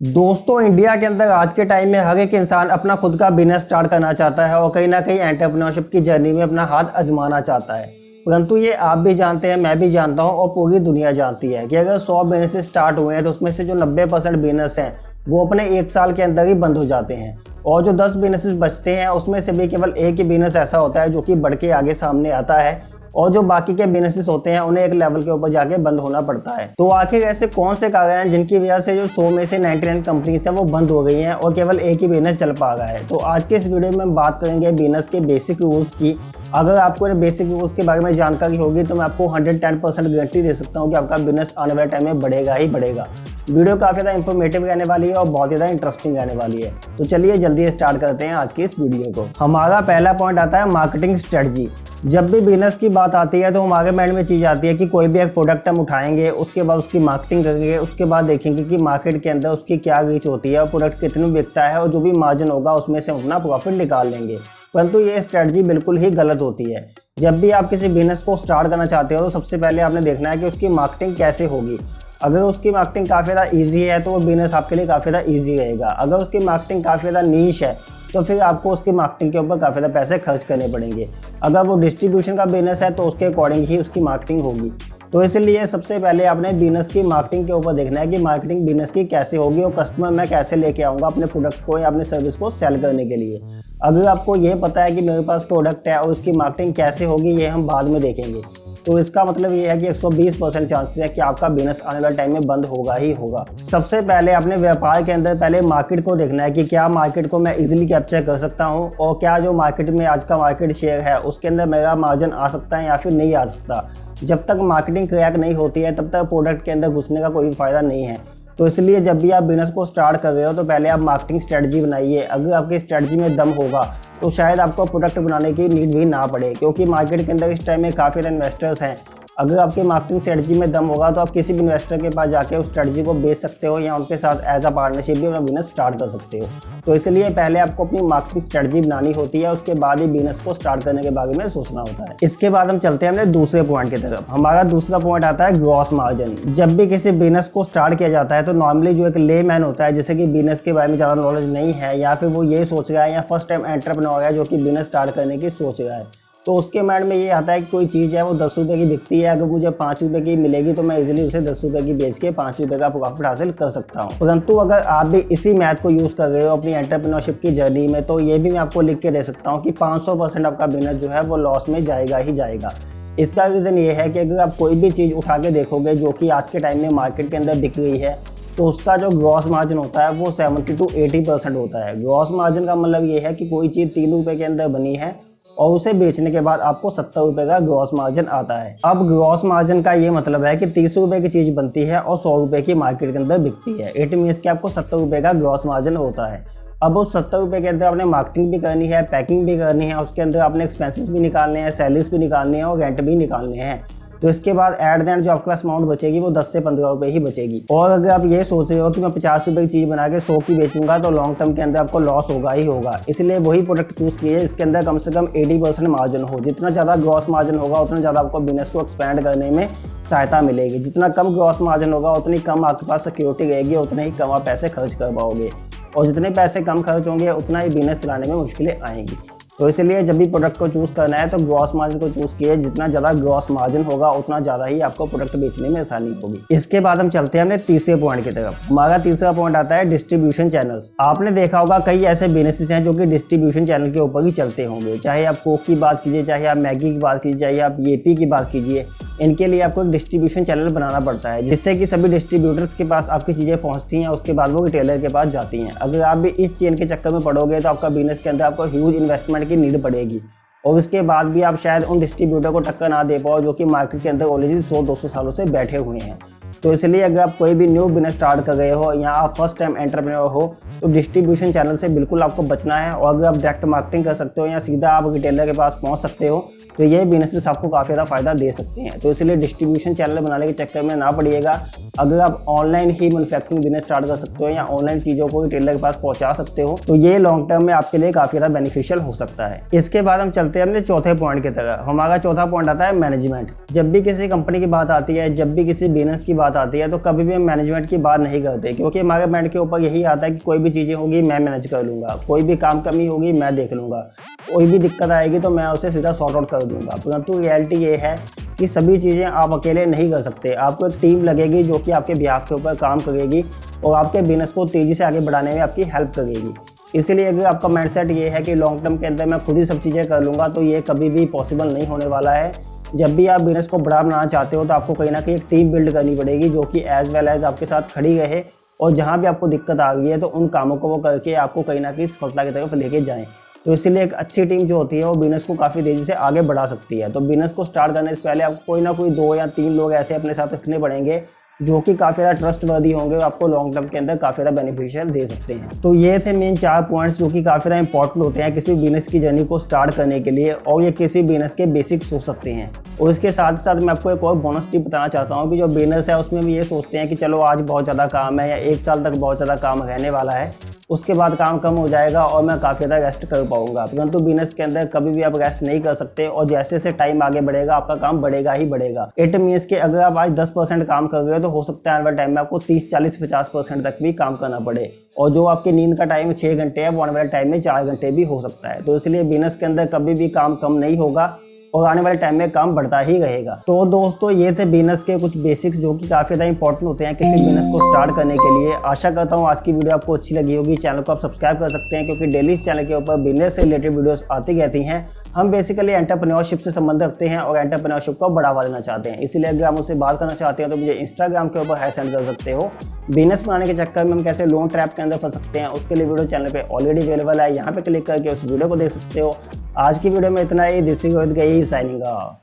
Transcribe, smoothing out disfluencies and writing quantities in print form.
दोस्तों, इंडिया के अंदर आज के टाइम में हर एक इंसान अपना खुद का बिजनेस स्टार्ट करना चाहता है और कहीं ना कहीं एंटरप्रेन्योरशिप की जर्नी में अपना हाथ आजमाना चाहता है। परंतु ये आप भी जानते हैं, मैं भी जानता हूँ और पूरी दुनिया जानती है कि अगर 100 बिजनेस स्टार्ट हुए हैं तो उसमें से जो 90% बिजनेस हैं वो अपने 1 साल के अंदर ही बंद हो जाते हैं और जो 10 बिजनेस बचते हैं उसमें से भी केवल एक ही बिजनेस ऐसा होता है जो कि बढ़ के आगे सामने आता है और जो बाकी के बिजनेसेस होते हैं उन्हें एक लेवल के ऊपर जाके बंद होना पड़ता है। तो आखिर ऐसे कौन से कारण हैं जिनकी वजह से जो 100 में से 99 कंपनीज है वो बंद हो गई हैं और केवल एक ही बिजनेस चल पा रहा है। तो आज के इस वीडियो में हम बात करेंगे बिजनेस के बेसिक रूल्स की। अगर आपको बेसिक रूल्स के बारे में जानकारी होगी तो मैं आपको 110% गारंटी दे सकता हूँ कि आपका बिजनेस आने वाले टाइम में बढ़ेगा ही बढ़ेगा। वीडियो काफ़ी ज़्यादा इन्फॉर्मेटिव रहने वाली है और बहुत ज़्यादा इंटरेस्टिंग रहने वाली है। तो चलिए जल्दी स्टार्ट करते हैं आज की इस वीडियो को। हमारा पहला पॉइंट आता है मार्केटिंग स्ट्रेटजी। जब भी बिजनेस की बात आती है तो हमारे माइंड में चीज़ आती है कि कोई भी एक प्रोडक्ट हम उठाएंगे, उसके बाद उसकी मार्केटिंग करेंगे, उसके बाद देखेंगे कि मार्केट के अंदर उसकी क्या रीच होती है और प्रोडक्ट कितने में बिकता है और जो भी मार्जिन होगा उसमें से अपना प्रॉफिट निकाल लेंगे। परंतु ये स्ट्रेटजी बिल्कुल ही गलत होती है। जब भी आप किसी बिजनेस को स्टार्ट करना चाहते हो तो सबसे पहले आपने देखना है कि उसकी मार्केटिंग कैसे होगी। अगर उसकी मार्केटिंग काफ़ी ज़्यादा ईजी है तो वो बिजनेस आपके लिए काफ़ी ज़्यादा ईजी रहेगा। अगर उसकी मार्केटिंग काफ़ी ज़्यादा नीश है तो फिर आपको उसकी मार्केटिंग के ऊपर काफ़ी ज़्यादा पैसे खर्च करने पड़ेंगे। अगर वो डिस्ट्रीब्यूशन का बिजनेस है तो उसके अकॉर्डिंग ही उसकी मार्केटिंग होगी। तो इसलिए सबसे पहले आपने बिजनेस की मार्केटिंग के ऊपर देखना है कि मार्केटिंग बिजनेस की कैसे होगी और कस्टमर मैं कैसे लेके आऊँगा अपने प्रोडक्ट को या अपने सर्विस को सेल करने के लिए। अगर आपको ये पता है कि मेरे पास प्रोडक्ट है और उसकी मार्केटिंग कैसे होगी ये हम बाद में देखेंगे, तो इसका मतलब ये है कि 120% चांसेस है कि आपका बिजनेस आने वाले टाइम में बंद होगा ही होगा। सबसे पहले अपने व्यापार के अंदर पहले मार्केट को देखना है कि क्या मार्केट को मैं इजीली कैप्चर कर सकता हूँ और क्या जो मार्केट में आज का मार्केट शेयर है उसके अंदर मेरा मार्जिन आ सकता है या फिर नहीं आ सकता। जब तक मार्केटिंग क्रैक नहीं होती है तब तक प्रोडक्ट के अंदर घुसने का कोई भी फायदा नहीं है। तो इसलिए जब भी आप बिजनेस को स्टार्ट कर रहे हो तो पहले आप मार्केटिंग स्ट्रेटजी बनाइए। अगर आपकी स्ट्रेटजी में दम होगा तो शायद आपको प्रोडक्ट बनाने की नीड भी ना पड़े, क्योंकि मार्केट के अंदर इस टाइम में काफ़ी ज़्यादा इन्वेस्टर्स हैं। अगर आपकी मार्केटिंग स्ट्रेटजी में दम होगा तो आप किसी भी इन्वेस्टर के पास जाके उस स्ट्रेटजी को बेच सकते हो या उनके साथ एज अ पार्टनरशिप भी अपना बिजनेस स्टार्ट कर सकते हो। तो इसलिए पहले आपको अपनी मार्केटिंग स्ट्रेटजी बनानी होती है, उसके बाद ही बिजनेस को स्टार्ट करने के बारे में सोचना होता है। इसके बाद हम चलते हैं अपने दूसरे पॉइंट की तरफ। हमारा दूसरा पॉइंट आता है ग्रॉस मार्जिन। जब भी किसी बिजनेस को स्टार्ट किया जाता है तो नॉर्मली जो एक ले मैन होता है, जैसे कि बिजनेस के बारे में ज़्यादा नॉलेज नहीं है या फिर वो ये सोच रहा है या फर्स्ट टाइम एंटरप्रेन्योर है जो कि बिजनेस स्टार्ट करने की सोच रहा है, तो उसके माइंड में ये आता है कि कोई चीज़ है वो 10 रुपये की बिकती है, अगर मुझे 5 रुपये की मिलेगी तो मैं इजीली उसे 10 रुपये की बेच के 5 रुपये का प्रॉफिट हासिल कर सकता हूँ। परंतु अगर आप भी इसी मैथ को यूज़ कर रहे हो अपनी एंटरप्रेन्योरशिप की जर्नी में तो ये भी मैं आपको लिख के दे सकता हूँ कि 500% आपका बिजनेस जो है वो लॉस में जाएगा ही जाएगा। इसका रीज़न ये है कि अगर आप कोई भी चीज़ उठा के देखोगे जो कि आज के टाइम में मार्केट के अंदर बिक रही है तो उसका जो ग्रॉस मार्जिन होता है वो 70 to 80% होता है। ग्रॉस मार्जिन का मतलब ये है कि कोई चीज़ 3 रुपये के अंदर बनी है और उसे बेचने के बाद आपको 70 रुपये का ग्रॉस मार्जिन आता है। अब ग्रॉस मार्जिन का ये मतलब है कि 30 रुपये की चीज़ बनती है और 100 रुपये की मार्केट के अंदर बिकती है। इट मीन्स कि आपको 70 रुपये का ग्रॉस मार्जिन होता है। अब उस 70 रुपये के अंदर आपने मार्केटिंग भी करनी है, पैकिंग भी करनी है, उसके अंदर आपने एक्सपेंसेस भी निकालने हैं, सैलरीज भी निकालने हैं और रेंट भी निकालने हैं। तो इसके बाद एट द एंड जो आपके पास अमाउंट बचेगी वो 10 से 15 रुपये ही बचेगी। और अगर आप ये सोच रहे हो कि मैं 50 रुपये की चीज़ बना के 100 की बेचूंगा तो लॉन्ग टर्म के अंदर आपको लॉस होगा ही होगा। इसलिए वही प्रोडक्ट चूज़ कीजिए जिसके अंदर कम से कम 80% मार्जिन हो। जितना ज़्यादा ग्रॉस मार्जिन होगा उतना ज़्यादा आपको बिजनेस को एक्सपेंड करने में सहायता मिलेगी। जितना कम ग्रॉस मार्जिन होगा उतनी कम आपके पास सिक्योरिटी रहेगी, उतने ही कम आप पैसे खर्च कर पाओगे और जितने पैसे कम खर्च होंगे उतना ही बिजनेस चलाने में मुश्किलें आएंगी। तो इसलिए जब भी प्रोडक्ट को चूज़ करना है तो ग्रॉस मार्जिन को चूज़ किए। जितना ज़्यादा ग्रॉस मार्जिन होगा उतना ज़्यादा ही आपको प्रोडक्ट बेचने में आसानी होगी। इसके बाद हम चलते हैं अपने तीसरे पॉइंट की तरफ। हमारा तीसरा पॉइंट आता है डिस्ट्रीब्यूशन चैनल्स। आपने देखा होगा कई ऐसे बिजनेसेस हैं जो कि डिस्ट्रीब्यूशन चैनल के ऊपर ही चलते होंगे। चाहे आप कोक की बात कीजिए, चाहे आप मैगी की बात कीजिए, चाहे आप येपी की बात कीजिए, इनके लिए आपको एक डिस्ट्रीब्यूशन चैनल बनाना पड़ता है जिससे कि सभी डिस्ट्रीब्यूटर्स के पास आपकी चीज़ें पहुंचती हैं, उसके बाद वो रिटेलर के पास जाती हैं। अगर आप भी इस चेन के चक्कर में पड़ोगे तो आपका बिजनेस के अंदर आपको ह्यूज इन्वेस्टमेंट की नीड पड़ेगी और इसके बाद भी आप शायद उन डिस्ट्रीब्यूटर को टक्कर ना दे पाओ जो कि मार्केट के अंदर ऑलरेडी 100-200 सालों से बैठे हुए हैं। तो इसलिए अगर आप कोई भी न्यू बिजनेस स्टार्ट कर गए हो या आप फर्स्ट टाइम एंटरप्रेन्योर हो तो डिस्ट्रीब्यूशन चैनल से बिल्कुल आपको बचना है। और अगर आप डायरेक्ट मार्केटिंग कर सकते हो या सीधा आप रिटेलर के पास पहुंच सकते हो तो ये बिजनेसेस आपको काफ़ी ज़्यादा फायदा दे सकते हैं। तो इसलिए डिस्ट्रीब्यूशन चैनल बनाने के चक्कर में ना पड़िएगा। अगर आप ऑनलाइन ही मैन्युफैक्चरिंग बिजनेस स्टार्ट कर सकते हो या ऑनलाइन चीज़ों को रिटेलर के पास पहुंचा सकते हो तो ये लॉन्ग टर्म में आपके लिए काफ़ी ज़्यादा बेनिफिशियल हो सकता है। इसके बाद हम चलते हैं अपने चौथे पॉइंट की तरफ। हमारा चौथा पॉइंट आता है मैनेजमेंट। जब भी किसी कंपनी की बात आती है, जब भी किसी बिजनेस की बात बात आती है तो कभी भी हम मैनेजमेंट की बात नहीं करते, क्योंकि हमारे माइंड के ऊपर यही आता है कि कोई भी चीज़ें होगी मैं मैनेज कर लूँगा, कोई भी काम कमी होगी मैं देख लूँगा, कोई भी दिक्कत आएगी तो मैं उसे सीधा सॉर्ट आउट कर दूँगा। परंतु रियलिटी ये है कि सभी चीज़ें आप अकेले नहीं कर सकते। आपको एक टीम लगेगी जो कि आपके बिहाफ के ऊपर काम करेगी और आपके बिजनेस को तेज़ी से आगे बढ़ाने में आपकी हेल्प करेगी। इसलिए अगर आपका माइंडसेट ये है कि लॉन्ग टर्म के अंदर मैं खुद ही सब चीज़ें कर लूँगा, तो ये कभी भी पॉसिबल नहीं होने वाला है। जब भी आप बिजनेस को बड़ा बनाना चाहते हो तो आपको कहीं ना कहीं एक टीम बिल्ड करनी पड़ेगी जो कि एज वेल एज आपके साथ खड़ी रहे, और जहाँ भी आपको दिक्कत आ गई है तो उन कामों को वो करके आपको कहीं ना कहीं सफलता की तरफ लेके जाएं। तो इसीलिए एक अच्छी टीम जो होती है वो बिजनेस को काफ़ी तेज़ी से आगे बढ़ा सकती है। तो बिजनेस को स्टार्ट करने से पहले आपको कोई ना कोई 2 या 3 लोग ऐसे अपने साथ रखने पड़ेंगे जो कि काफ़ी ज़्यादा ट्रस्टवर्दी होंगे और आपको लॉन्ग टर्म के अंदर काफ़ी ज़्यादा बेनिफिशियल दे सकते हैं। तो ये थे मेन 4 पॉइंट्स जो कि काफ़ी ज़्यादा इंपॉर्टेंट होते हैं किसी बिजनेस की जर्नी को स्टार्ट करने के लिए, और ये किसी बिजनेस के बेसिक्स हो सकते हैं। और इसके साथ साथ मैं आपको एक और बोनस टिप बताना चाहता हूँ कि जो बिजनेस है उसमें भी ये सोचते हैं कि चलो आज बहुत ज़्यादा काम है या 1 साल तक बहुत ज़्यादा काम रहने वाला है, उसके बाद काम कम हो जाएगा और मैं काफ़ी ज़्यादा रेस्ट कर पाऊंगा। परंतु बिजनेस के अंदर कभी भी आप रेस्ट नहीं कर सकते, और जैसे जैसे टाइम आगे बढ़ेगा आपका काम बढ़ेगा ही बढ़ेगा। इट मीन्स कि अगर आप आज 10% काम कर रहे हो तो हो सकता है आने वाले टाइम में आपको 30, 40, 50% तक भी काम करना पड़े, और जो आपकी नींद का टाइम 6 घंटे है वो आने वाले टाइम में 4 घंटे भी हो सकता है। तो इसलिए बिजनेस के अंदर कभी भी काम कम नहीं होगा और आने वाले टाइम में काम बढ़ता ही रहेगा। तो दोस्तों ये थे बिजनेस के कुछ बेसिक्स जो कि काफ़ी ज़्यादा इंपॉर्टेंट होते हैं किसी बिजनेस को स्टार्ट करने के लिए। आशा करता हूँ आज की वीडियो आपको अच्छी लगी होगी। चैनल को आप सब्सक्राइब कर सकते हैं क्योंकि डेली इस चैनल के ऊपर बिजनेस से रिलेटेड वीडियोस आती रहती हैं। हम बेसिकली एंटरप्रेन्योरशिप से संबंध रखते हैं और एंटरप्रेन्योरशिप को बढ़ावा देना चाहते हैं। इसलिए अगर आप मुझसे बात करना चाहते हैं तो मुझे इंस्टाग्राम के ऊपर हाई सेंड कर सकते हो। बिजनेस बनाने के चक्कर में हम कैसे लोन ट्रैप के अंदर फंस सकते हैं उसके लिए वीडियो चैनल पे ऑलरेडी अवेलेबल है, यहाँ पे क्लिक करके उस वीडियो को देख सकते हो। आज की वीडियो में इतना ही। दिस इज रोहित गई साइनिंग ऑफ।